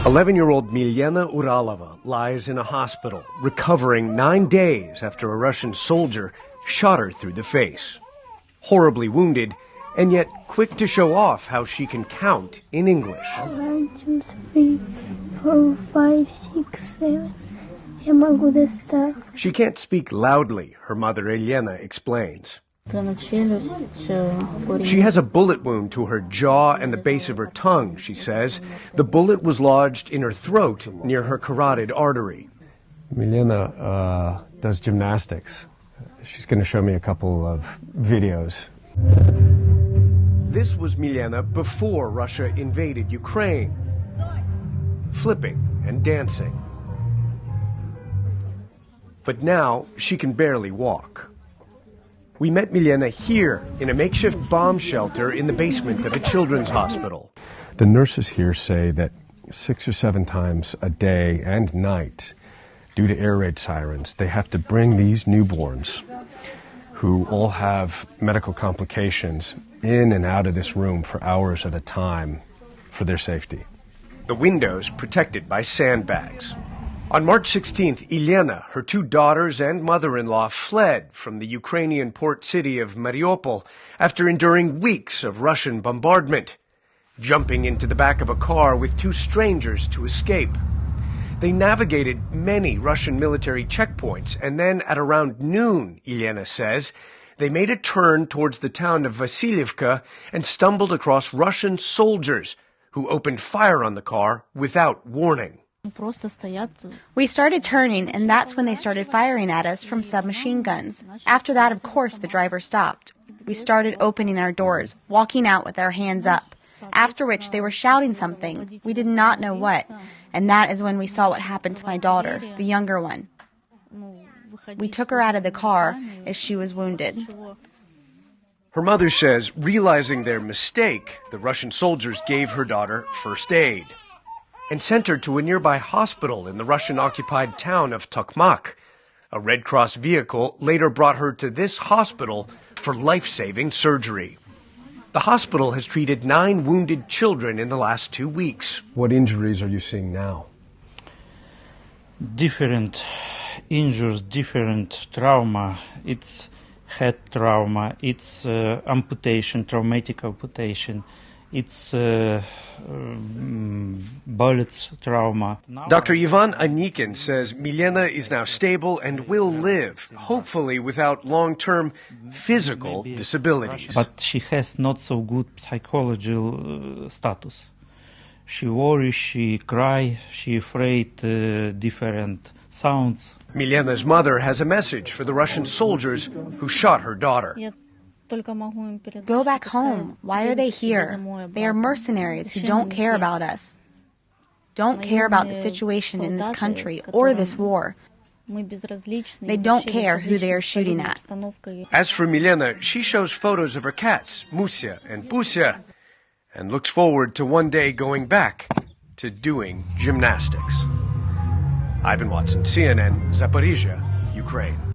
11-year-old Milena Uralova lies in a hospital, recovering 9 days after a Russian soldier shot her through the face. Horribly wounded, and yet quick to show off how she can count in English. 1, 2, 3, 4, 5, 6, 7. Я могу достать. She can't speak loudly, her mother Elena explains. She has a bullet wound to her jaw and the base of her tongue, she says. The bullet was lodged in her throat near her carotid artery. Milena does gymnastics. She's going to show me a couple of videos. This was Milena before Russia invaded Ukraine, flipping and dancing. But now she can barely walk. We met Milena here in a makeshift bomb shelter in the basement of a children's hospital. The nurses here say that 6 or 7 times a day and night, due to air raid sirens, they have to bring these newborns, who all have medical complications, in and out of this room for hours at a time for their safety. The windows protected by sandbags. On March 16th, Elena, her 2 daughters and mother-in-law fled from the Ukrainian port city of Mariupol after enduring weeks of Russian bombardment, jumping into the back of a car with 2 strangers to escape. They navigated many Russian military checkpoints, and then at around noon, Elena says, they made a turn towards the town of Vasilievka and stumbled across Russian soldiers who opened fire on the car without warning. We started turning, and that's when they started firing at us from submachine guns. After that, of course, the driver stopped. We started opening our doors, walking out with our hands up, after which they were shouting something. We did not know what, and that is when we saw what happened to my daughter, the younger one. We took her out of the car as she was wounded. Her mother says, realizing their mistake, the Russian soldiers gave her daughter first aid and sent her to a nearby hospital in the Russian-occupied town of Tokmak. A Red Cross vehicle later brought her to this hospital for life-saving surgery. The hospital has treated 9 wounded children in the last 2 weeks. What injuries are you seeing now? Different injuries, different trauma. It's head trauma, it's amputation, traumatic amputation. It's bullets trauma. Dr. Ivan Anikin says Milena is now stable and will live, hopefully without long-term physical disabilities. But she has not so good psychological status. She worries, she cries, she afraid different sounds. Milena's mother has a message for the Russian soldiers who shot her daughter. Go back home. Why are they here? They are mercenaries who don't care about us. Don't care about the situation in this country or this war. They don't care who they are shooting at. As for Milena, she shows photos of her cats, Musia and Busia, and looks forward to one day going back to doing gymnastics. Ivan Watson, CNN, Zaporizhia, Ukraine.